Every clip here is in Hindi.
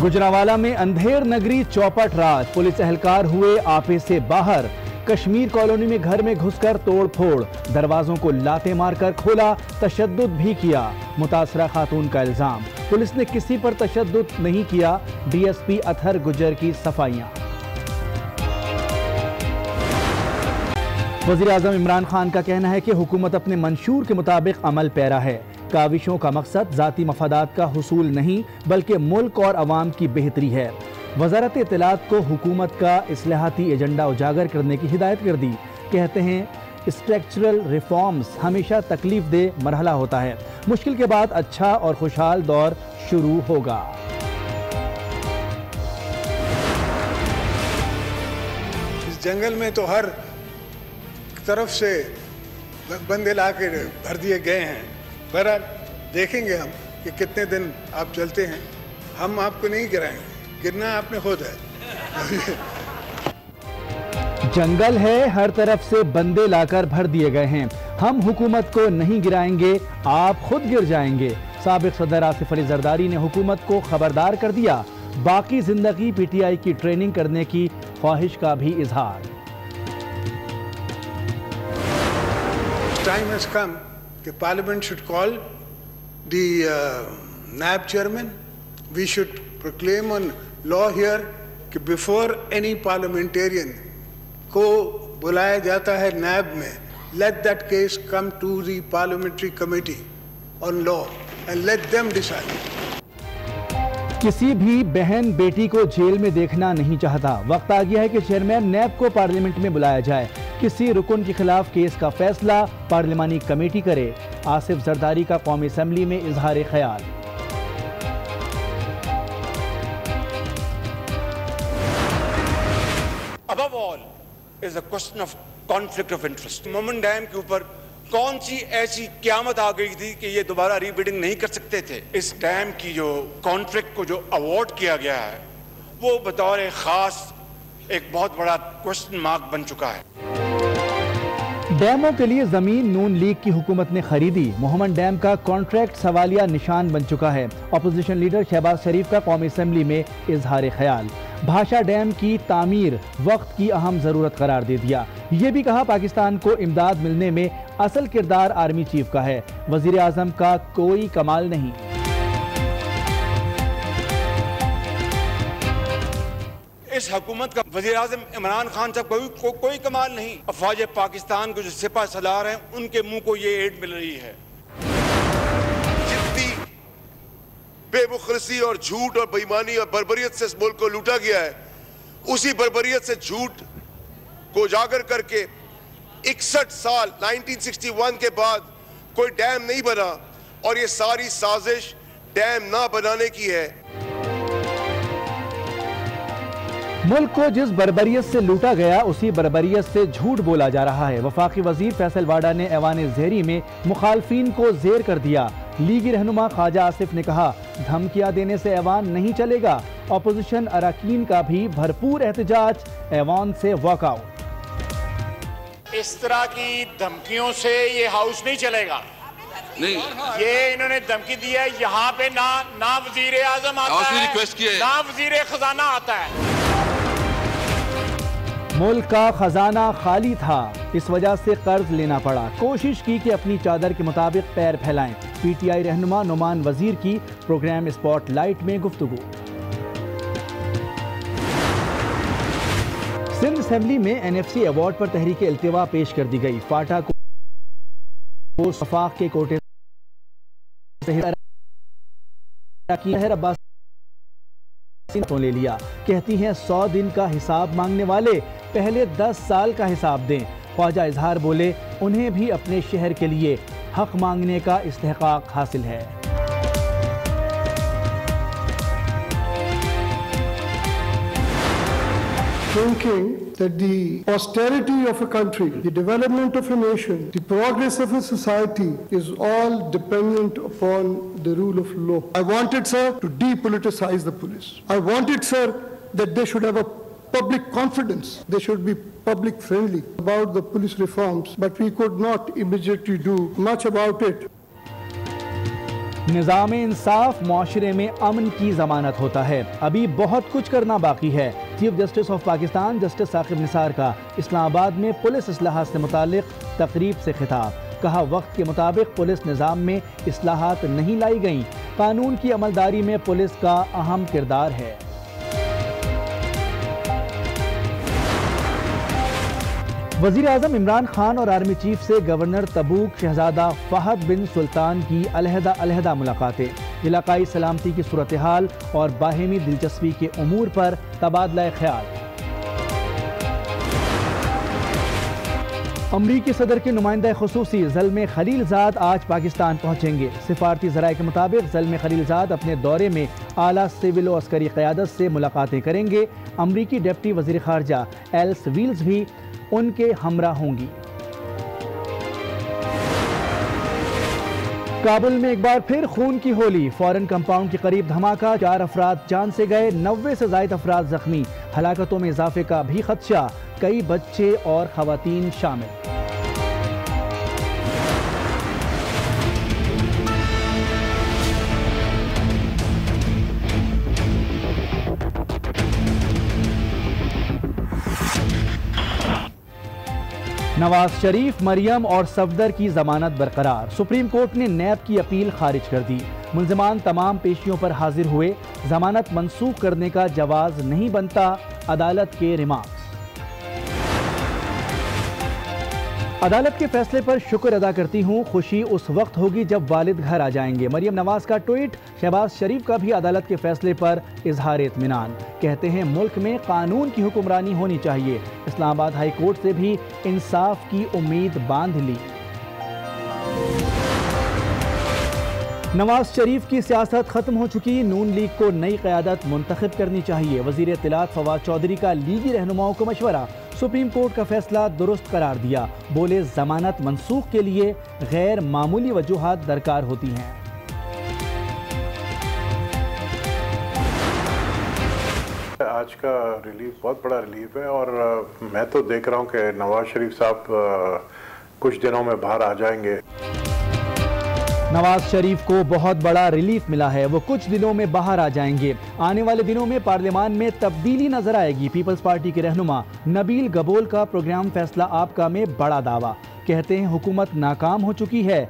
गुजरांवाला में अंधेर नगरी चौपट राज, पुलिस एहलकार हुए आपे से बाहर। कश्मीर कॉलोनी में घर में घुसकर तोड़ फोड़, दरवाजों को लाते मारकर खोला, तशद्दुद भी किया। मुतासरा खातून का इल्जाम, पुलिस ने किसी पर तशद्दुद नहीं किया। डीएसपी अतहर गुज्जर की सफाइयां। वज़ीर-ए-आज़म इमरान खान का कहना है कि हुकूमत अपने मंशूर के मुताबिक अमल पैरा है। काविशों का मकसद जाती मफादात का हुसूल नहीं बल्कि मुल्क और अवाम की बेहतरी है। वज़ारत इत्तलात को हुकूमत का इस्लाहाती एजेंडा उजागर करने की हिदायत कर दी। कहते हैं स्ट्रक्चरल रिफॉर्म्स हमेशा तकलीफ दे मरहला होता है, मुश्किल के बाद अच्छा और खुशहाल दौर शुरू होगा। इस जंगल में तो हर तरफ से बंदे ला के भर दिए गए हैं। बहरहाल देखेंगे हम कि कितने दिन आप चलते हैं। हम आपको नहीं गिराएंगे, गिरना आपने खुद है। जंगल है, हर तरफ से बंदे लाकर भर दिए गए हैं। हम हुकूमत को नहीं गिराएंगे, आप खुद गिर जाएंगे। साबिक सदर आसिफ अली जरदारी ने हुकूमत को खबरदार कर दिया। बाकी जिंदगी पीटीआई की ट्रेनिंग करने की ख्वाहिश का भी इजहार। Time has come that Parliament should call the NAB chairman. We should proclaim on law here कि before any parliamentarian को बुलाया जाता है NAB में, let that case come to the parliamentary committee on law and let them decide. किसी भी बहन बेटी को जेल में देखना नहीं चाहता। वक्त आ गया है कि चेयरमैन नैब को पार्लियामेंट में बुलाया जाए। किसी रुकन के खिलाफ केस का फैसला पार्लिमानी कमेटी करे। आसिफ जरदारी का कौमी असेंबली में इजहार ख्याल। Above all is a question of conflict of interest. मोमन डैम के ऊपर कौन सी ऐसी क़यामत आ गई थी कि ये दोबारा रीबिडिंग नहीं कर सकते थे? इस डैम की जो कॉन्ट्रैक्ट को जो अवार्ड किया गया है वो बतौर खास एक बहुत बड़ा क्वेश्चन मार्क बन चुका है। डैमों के लिए जमीन नून लीग की हुकूमत ने खरीदी। मोहम्मद डैम का कॉन्ट्रैक्ट सवालिया निशान बन चुका है। अपोजिशन लीडर शहबाज शरीफ का कौमी असेंबली में इजहार ख्याल। भाषा डैम की तामीर वक्त की अहम जरूरत करार दे दिया। ये भी कहा पाकिस्तान को इमदाद मिलने में असल किरदार आर्मी चीफ का है, वजीर आजम का कोई कमाल नहीं। इस हुकूमत का वज़ीर आज़म इमरान खान साहब कोई कमाल नहीं। अफवाज पाकिस्तान को जो सिपा सलार हैं उनके मुंह को ये एड मिल रही है। जितनी बेमुखलसी और झूठ और बेईमानी और बर्बरियत से इस मुल्क को लूटा गया है, उसी बर्बरियत से झूठ को उजागर करके 61 साल 1961 के बाद कोई डैम नहीं बना और ये सारी साजिश डैम ना बनाने की है। मुल्क को जिस बर्बरियत से लूटा गया उसी बर्बरियत से झूठ बोला जा रहा है। वफाकी वजीर फैसल वाडा ने ऐवान ज़ेहरी में मुखालफीन को जेर कर दिया। लीगी रहनुमा ख्वाजा आसिफ ने कहा धमकियां देने से ऐवान नहीं चलेगा। अपोजिशन अरकान का भी भरपूर एहतजाज, ऐवान से वॉकआउट। इस तरह की धमकियों से ये हाउस नहीं चलेगा। नहीं, ये इन्होंने धमकी दी है। यहाँ पे ना वजीर आजम आता है, ना वजीर खजाना आता है। मुल्क का खजाना खाली था, इस वजह से कर्ज लेना पड़ा। कोशिश की कि अपनी चादर के मुताबिक पैर फैलाएं। पीटीआई रहनुमा नुमान वजीर की प्रोग्राम स्पॉटलाइट में गुफ्तगू। सिंध असेंबली में एनएफसी अवार्ड पर तहरीक इल्तिवा पेश कर दी गई। फाटा को सफाक के कोटे से ले लिया। कहती हैं 100 दिन का हिसाब मांगने वाले पहले 10 साल का हिसाब दें। ख्वाजा इजहार बोले उन्हें भी अपने शहर के लिए हक मांगने का इस्तेहकाक हासिल है। Thinking that the austerity of a country, the development of a nation, the progress of a society is all dependent upon the rule of law. I wanted, sir, to depoliticize the police. I wanted, sir, that they should have a public confidence. They should be public friendly about the police reforms, but we could not immediately do much about it. निज़ाम इंसाफ माशरे में अमन की जमानत होता है, अभी बहुत कुछ करना बाकी है। Chief justice of Pakistan justice Saqib Nisar का इस्लामाबाद में पुलिस इस्लाहात से मुतालिक तकरीब से खिताब। कहा, वक्त के मुताबिक पुलिस निज़ाम में इस्लाहात नहीं लाई गईं, कानून की अमलदारी में पुलिस का अहम किरदार है। वज़ीर आज़म इमरान खान और आर्मी चीफ से गवर्नर तबूक शहजादा फहद बिन सुल्तान की अलहदा मुलाकातें, इलाकाई सलामती की सूरत हाल और बाहिमी दिलचस्पी के उमूर पर तबादला ख्याल। अमरीकी सदर के नुमाइंदा खुसूसी ज़ल्मे खलीलजाद आज पाकिस्तान पहुँचेंगे। सिफारती ज़राए के मुताबिक ज़ल्मे खलीलजाद अपने दौरे में आला सिविल व अस्करी क़यादत से मुलाकातें करेंगे। अमरीकी डिप्टी वज़ीर ख़ारजा एल्स वील्स भी उनके हमरा होंगी। काबुल में एक बार फिर खून की होली, फॉरेन कंपाउंड के करीब धमाका, 4 अफराद जान से गए, 90 से ज़ायद अफराद जख्मी, हलाकतों में इजाफे का भी खदशा, कई बच्चे और खवातीन शामिल। नवाज शरीफ, मरियम और सफदर की जमानत बरकरार। सुप्रीम कोर्ट ने नैब की अपील खारिज कर दी। मुल्जिमान तमाम पेशियों पर हाजिर हुए, जमानत मंसूख करने का जवाज नहीं बनता, अदालत के रिमार्क्स। अदालत के फैसले पर शुक्र अदा करती हूँ, खुशी उस वक्त होगी जब वालिद घर आ जाएंगे। मरियम नवाज का ट्वीट। शहबाज शरीफ का भी अदालत के फैसले पर इजहार इत्मीनान। कहते हैं मुल्क में कानून की हुक्मरानी होनी चाहिए। इस्लामाबाद हाई कोर्ट से भी इंसाफ की उम्मीद बांध ली। नवाज शरीफ की सियासत खत्म हो चुकी, नून लीग को नई क़यादत मुंतखब करनी चाहिए। वज़ीर इत्तलात फवाद चौधरी का लीगी रहनुमाओं को मशवरा। सुप्रीम कोर्ट का फैसला दुरुस्त करार दिया। बोले, जमानत मंसूख के लिए गैर मामूली वजूहात दरकार होती हैं। आज का रिलीफ बहुत बड़ा रिलीफ है और मैं तो देख रहा हूं कि नवाज शरीफ साहब कुछ दिनों में बाहर आ जाएंगे। नवाज शरीफ को बहुत बड़ा रिलीफ मिला है, वो कुछ दिनों में बाहर आ जाएंगे। आने वाले दिनों में पार्लियामान में तब्दीली नजर आएगी। पीपल्स पार्टी के रहनुमा नबील गबोल का प्रोग्राम फैसला आपका में बड़ा दावा। कहते हैं हुकूमत नाकाम हो चुकी है,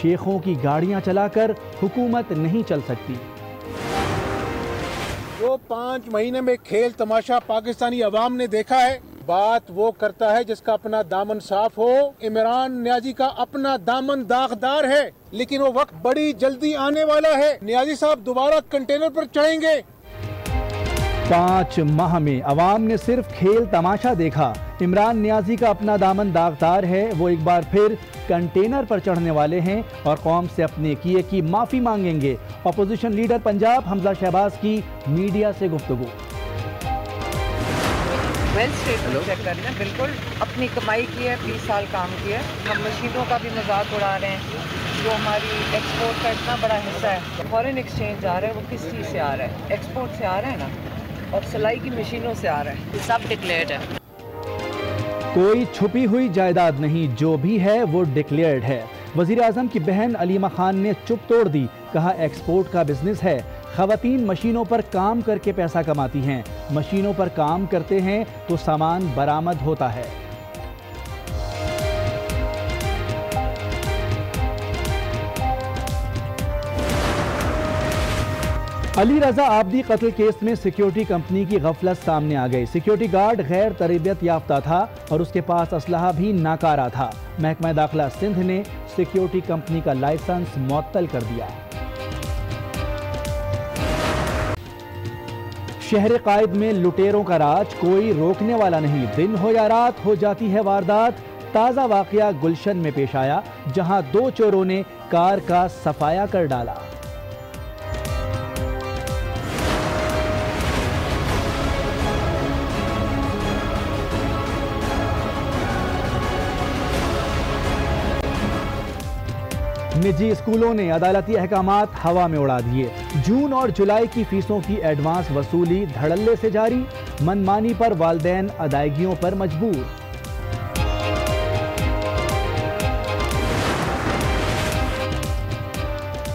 शेखों की गाड़ियां चलाकर हुकूमत नहीं चल सकती। जो 5 महीने में खेल तमाशा पाकिस्तानी अवाम ने देखा है, बात वो करता है जिसका अपना दामन साफ हो। इमरान नियाजी का अपना दामन दागदार है, लेकिन वो वक्त बड़ी जल्दी आने वाला है। नियाजी साहब दोबारा कंटेनर पर चढ़ेंगे। 5 माह में अवाम ने सिर्फ खेल तमाशा देखा। इमरान नियाजी का अपना दामन दागदार है, वो एक बार फिर कंटेनर पर चढ़ने वाले हैं और कौम से अपने किए की माफी मांगेंगे। अपोजिशन लीडर पंजाब हमजा शहबाज की मीडिया से गुफ्तगू। वेल स्टेटमेंट चेक कर रहे हैं, बिल्कुल अपनी कमाई की है, 20 साल काम किया है। हम मशीनों का भी मजाक उड़ा रहे हैं, जो हमारी एक्सपोर्ट का इतना बड़ा हिस्सा है। फॉरेन एक्सचेंज आ रहा है, वो किस चीज़ से आ रहा है? एक्सपोर्ट से आ रहा है ना, और सिलाई की मशीनों से आ रहा है। सब डिक्लेयर्ड है, कोई छुपी हुई जायदाद नहीं, जो भी है वो डिक्लेयर्ड है। वज़ीर आज़म की बहन अलीमा खान ने चुप तोड़ दी। कहा, एक्सपोर्ट का बिजनेस है, खवातीन मशीनों पर काम करके पैसा कमाती हैं। मशीनों पर काम करते हैं तो सामान बरामद होता है। अली रजा आबदी कत्ल केस में सिक्योरिटी कंपनी की गफलत सामने आ गई। सिक्योरिटी गार्ड गैर तरबियत याफ्ता था और उसके पास असलहा भी नाकारा था। महकमा दाखिला सिंध ने सिक्योरिटी कंपनी का लाइसेंस मुअत्तल कर दिया। शहर कायद में लुटेरों का राज, कोई रोकने वाला नहीं। दिन हो या रात हो जाती है वारदात। ताज़ा वाकया गुलशन में पेश आया, जहां 2 चोरों ने कार का सफाया कर डाला। निजी स्कूलों ने अदालती अहकामात हवा में उड़ा दिए। जून और जुलाई की फीसों की एडवांस वसूली धड़ल्ले से जारी। मनमानी पर वालिदैन अदायगियों पर मजबूर।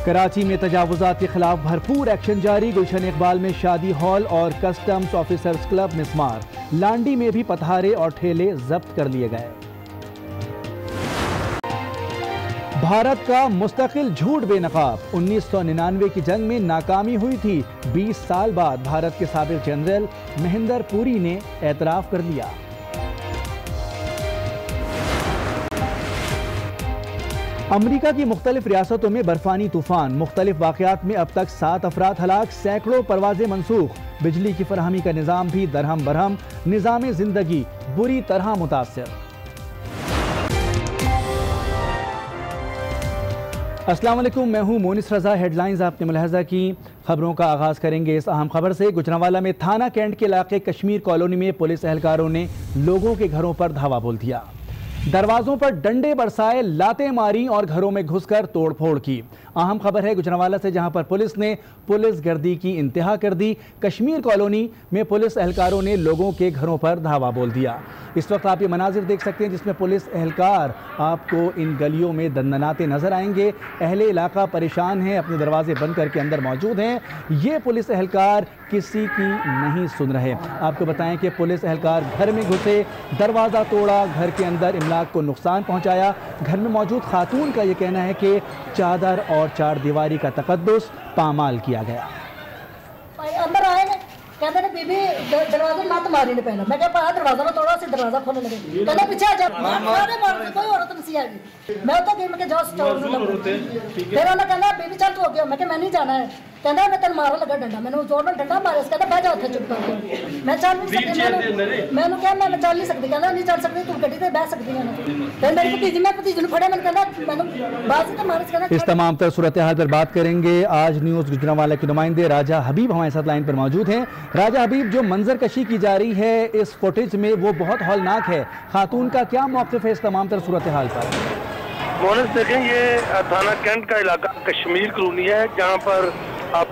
कराची में तजावुजात के खिलाफ भरपूर एक्शन जारी। गुलशन इकबाल में शादी हॉल और कस्टम्स ऑफिसर्स क्लब मिसमार। लांडी में भी पथारे और ठेले जब्त कर लिए गए। भारत का मुस्तकिल झूठ बेनकाब। 1999 की जंग में नाकामी हुई थी। 20 साल बाद भारत के साबिक जनरल महेंद्र पुरी ने एतराफ कर लिया। अमरीका की मुख्तलिफ रियासतों में बर्फानी तूफान। मुख्तलिफ वाक़यात में अब तक 7 अफराद हलाक, सैकड़ों परवाजें मनसूख। बिजली की फराहमी का निज़ाम भी दरहम बरहम। निज़ाम जिंदगी बुरी तरह मुतासिर। अस्सलाम वालेकुम, मैं हूं मोनिस रजा। हेडलाइंस आपने मुलाहजा की। खबरों का आगाज़ करेंगे इस अहम खबर से। गुजरांवाला में थाना कैंट के इलाके कश्मीर कॉलोनी में पुलिस एहलकारों ने लोगों के घरों पर धावा बोल दिया। दरवाजों पर डंडे बरसाए, लातें मारी और घरों में घुसकर तोड़फोड़ की। अहम खबर है गुजरांवाला से, जहां पर पुलिस ने पुलिस गर्दी की इंतहा कर दी। कश्मीर कॉलोनी में पुलिस एहलकारों ने लोगों के घरों पर धावा बोल दिया। इस वक्त आप ये मनाजिर देख सकते हैं जिसमें पुलिस एहलकार आपको इन गलियों में दंदनाते नजर आएंगे। अहले इलाका परेशान हैं, अपने दरवाजे बंद करके अंदर मौजूद हैं। ये पुलिस एहलकार किसी की नहीं सुन रहे। आपको बताएं कि पुलिस एहलकार घर में घुसे, दरवाज़ा तोड़ा, घर के अंदर इमलाक को नुकसान पहुंचाया। घर में मौजूद खातून का ये कहना है कि चादर और चार दीवारी का तकद्दुस पामाल किया गया। अंदर आए ने कहते ने बीबी दरवाजे मत मारी ने पहले। मैं कहा दरवाजा ना तोड़ा, से दरवाजा खोलने लगे। कहते पीछे आ जा, मारे कोई औरत नहीं आई। मैं तो गई, मैं जाओ स्टोर में। फिर उन्होंने कहना बीबी चल तू हो गया। मैं नहीं जाना है। कहना मैं तेन मारन लगा डंडा। मैंने जोर में डंडा मारे। कहता बह जा उत्थे चुप करके। मैं चल नहीं सकती। मैंने कहा मैं चल नहीं सकती। कहना नहीं चल सकती, तू गड्डी ते बह सकती है। फिर मेरी भतीजी, मैं भतीजी ने फड़े। मैंने कहना मैंने बाजी तो मारे। कहना इस तमाम तर सूरत हाल पर बात करेंगे। आज न्यूज़ गुजरांवाला के नुमाइंदे राजा हबीब हमारे साथ लाइन पर मौजूद हैं। राजा हबीब, जो मंजर कशी की जा रही है इस फुटेज में वो बहुत हौलनाक है। खातून का क्या मौक़िफ़ है इस तमाम तर सूरत हाल पर? मोहन देखें, ये थाना कैंट का इलाका कश्मीर कॉलोनी है, जहाँ पर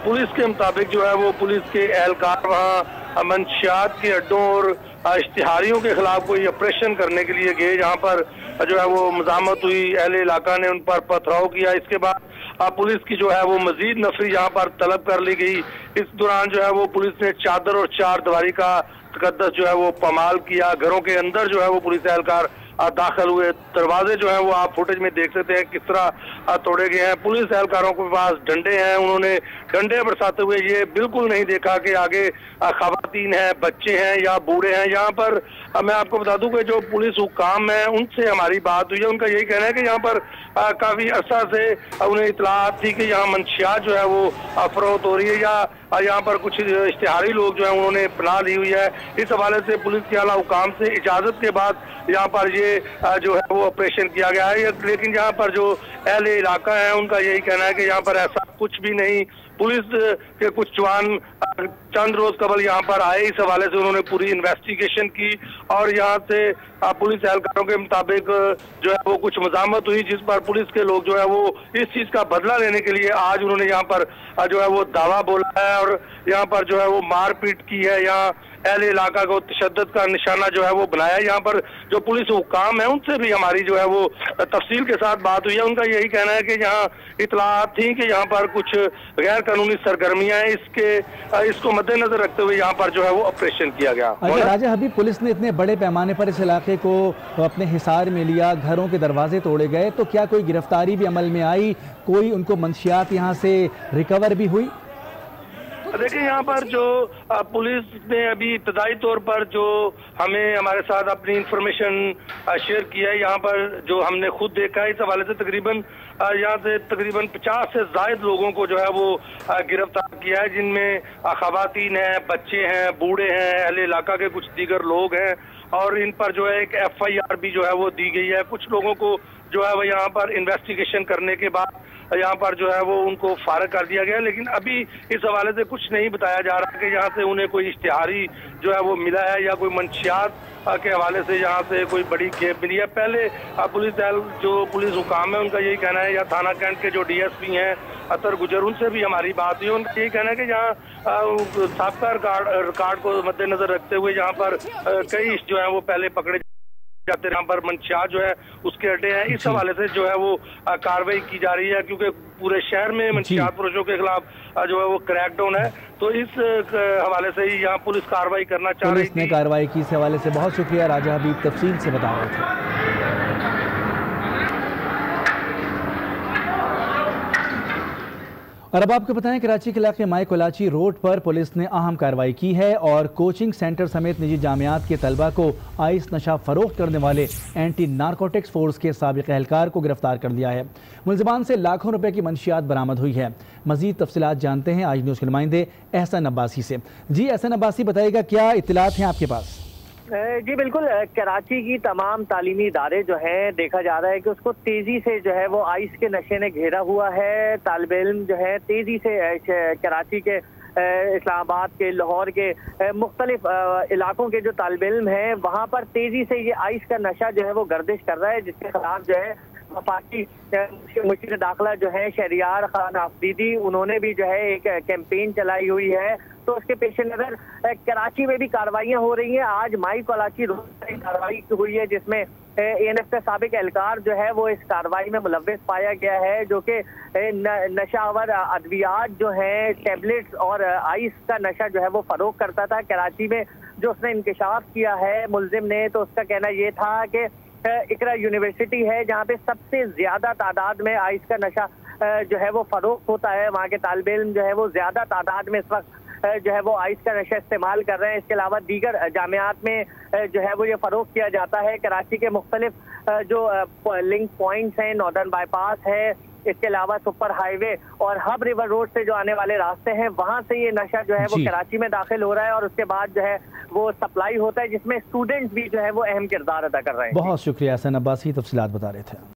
पुलिस के मुताबिक जो है वो पुलिस के एहलकार वहाँ मंशियात के अड्डों और इश्तिहारियों के खिलाफ कोई ऑपरेशन करने के लिए गए, जहाँ पर जो है वो मज़ामत हुई। अहले इलाका ने उन पर पथराव किया। इसके बाद पुलिस की जो है वो मजीद नफरी यहाँ पर तलब कर ली गई। इस दौरान जो है वो पुलिस ने चादर और चार दीवारी का तकद्दुस जो है वो पामाल किया। घरों के अंदर जो है वो पुलिस एहलकार दाखिल हुए। दरवाजे जो है वो आप फुटेज में देख सकते हैं किस तरह तोड़े गए हैं। पुलिस एहलकारों के पास डंडे हैं। उन्होंने डंडे बरसाते हुए ये बिल्कुल नहीं देखा कि आगे खवातीन हैं, बच्चे हैं या बूढ़े हैं। यहाँ पर मैं आपको बता दूं कि जो पुलिस हुकाम है उनसे हमारी बात हुई है। उनका यही कहना है कि यहाँ पर काफी अर्सा से उन्हें इतलात थी कि यहाँ मंशियात जो है वो फरोख्त हो रही है, या यहाँ पर कुछ इश्तिहारी लोग जो है उन्होंने पनाह ली हुई है। इस हवाले से पुलिस के आला हुकाम से इजाजत के बाद यहाँ पर ये जो है वो ऑपरेशन किया गया है। लेकिन यहाँ पर जो अहले इलाका है उनका यही कहना है कि यहाँ पर ऐसा कुछ भी नहीं। पुलिस के कुछ जवान चंद रोज कबल यहाँ पर आए। इस हवाले से उन्होंने पूरी इन्वेस्टिगेशन की और यहाँ से पुलिस एहलकारों के मुताबिक जो है वो कुछ मज़ामत हुई, जिस पर पुलिस के लोग जो है वो इस चीज़ का बदला लेने के लिए आज उन्होंने यहाँ पर जो है वो दावा बोला है और यहाँ पर जो है वो मारपीट की है। यहाँ अहले इलाका को तशद्दुद का निशाना जो है वो बनाया। यहाँ पर जो पुलिस हुकाम है उनसे भी हमारी जो है वो तफसील के साथ बात हुई है। उनका यही कहना है कि यहाँ इतलात थी कि यहाँ पर कुछ गैर कानूनी सरगर्मियां हैं, इसको मद्देनजर रखते हुए यहाँ पर जो है वो ऑपरेशन किया गया। अच्छा राजा हबीब, पुलिस ने इतने बड़े पैमाने पर इस इलाके को अपने हिसार में लिया, घरों के दरवाजे तोड़े गए, तो क्या कोई गिरफ्तारी भी अमल में आई? कोई उनको मंशियात यहाँ से रिकवर भी हुई? देखिए, यहाँ पर जो पुलिस ने अभी इब्तदाई तौर पर जो हमें हमारे साथ अपनी इंफॉर्मेशन शेयर किया है, यहाँ पर जो हमने खुद देखा है, इस हवाले से तकरीबन यहाँ से तकरीबन 50 से ज़ायद लोगों को जो है वो गिरफ्तार किया है, जिनमें खवातीन हैं, बच्चे हैं, बूढ़े हैं, अहले इलाका के कुछ दीगर लोग हैं और इन पर जो है एक FIR भी जो है वो दी गई है। कुछ लोगों को जो है वो यहाँ पर इन्वेस्टिगेशन करने के बाद यहाँ पर जो है वो उनको फारग कर दिया गया। लेकिन अभी इस हवाले से कुछ नहीं बताया जा रहा कि यहाँ से उन्हें कोई इश्तिहारी जो है वो मिला है या कोई मंशियात के हवाले से यहाँ से कोई बड़ी खेप मिली है। पहले पुलिस हुकाम है उनका यही कहना है, या थाना कैंट के जो DSP हैं अतर गुजर, उनसे भी हमारी बात हुई। उनका यही कहना है कि यहाँ साबका रिकॉर्ड को मद्देनजर रखते हुए यहाँ पर कई जो है वो पहले पकड़े जाते हैं, यहाँ पर मंशियात जो है उसके अड्डे हैं। इस हवाले से जो है वो कार्रवाई की जा रही है, क्योंकि पूरे शहर में मंशियात फरोशों के खिलाफ जो है वो क्रैकडाउन है। तो इस हवाले से ही यहाँ पुलिस कार्रवाई करना चाह रही है। पुलिस ने कार्रवाई की, इस हवाले से बहुत शुक्रिया। राजा हबीब तफसील से बता रहे थे। और अब आपको बताएं, कराची के इलाके माई कोलाची रोड पर पुलिस ने अहम कार्रवाई की है और कोचिंग सेंटर समेत निजी जामियात के तलबा को आइस नशा फरोख्त करने वाले एंटी नारकोटिक्स फोर्स के साबिक एहलकार को गिरफ्तार कर लिया है। मुलजिमान से लाखों रुपए की मंशियात बरामद हुई है। मजीद तफसीलात जानते हैं आज न्यूज़ के नुमाइंदे एहसन अब्बासी से। जी एहसन अब्बासी, बताइएगा क्या इत्तलात हैं आपके पास? जी बिल्कुल, कराची की तमाम तालीमी इदारे जो हैं, देखा जा रहा है कि उसको तेजी से जो है वो आइस के नशे ने घेरा हुआ है। तालिबे इल्म जो है तेजी से कराची के, इस्लामाबाद के, लाहौर के मुख्तलिफ इलाकों के जो तालिबे इल्म हैं वहाँ पर तेजी से ये आइस का नशा जो है वो गर्दिश कर रहा है, जिसके खिलाफ जो है वफाकी मुशीर दाखिला जो है शहरियार खान आफरीदी, उन्होंने भी जो है एक कैंपेन चलाई हुई है। तो उसके पेश नज़र कराची में भी कार्रवाइयाँ हो रही हैं। आज माई कोलाची रोड पर कार्रवाई हुई है, जिसमें ANF का साबिक एहलकार जो है वो इस कार्रवाई में मुलव्वस पाया गया है, जो कि नशावर अद्वियात जो है, टैबलेट्स और आइस का नशा जो है वो फरोख्त करता था कराची में। जो उसने इंकशाफ किया है मुलजिम ने, तो उसका कहना ये था कि इकरा यूनिवर्सिटी है जहाँ पे सबसे ज्यादा तादाद में आइस का नशा जो है वो फरोख्त होता है। वहाँ के तालिबे इल्म जो है वो ज्यादा तादाद में इस वक्त जो है वो आइस का नशा इस्तेमाल कर रहे हैं। इसके अलावा दीगर जामियात में जो है वो ये फरोख्त किया जाता है। कराची के मुख्तलिफ जो लिंक पॉइंट्स हैं, नॉर्दर्न बाईपास है, इसके अलावा सुपर हाईवे और हब रिवर रोड से जो आने वाले रास्ते हैं, वहाँ से ये नशा जो है वो कराची में दाखिल हो रहा है और उसके बाद जो है वो सप्लाई होता है, जिसमें स्टूडेंट्स भी जो है वो अहम किरदार अदा कर रहे हैं। बहुत शुक्रिया एहसन अब्बासी, तफसीलात बता रहे थे।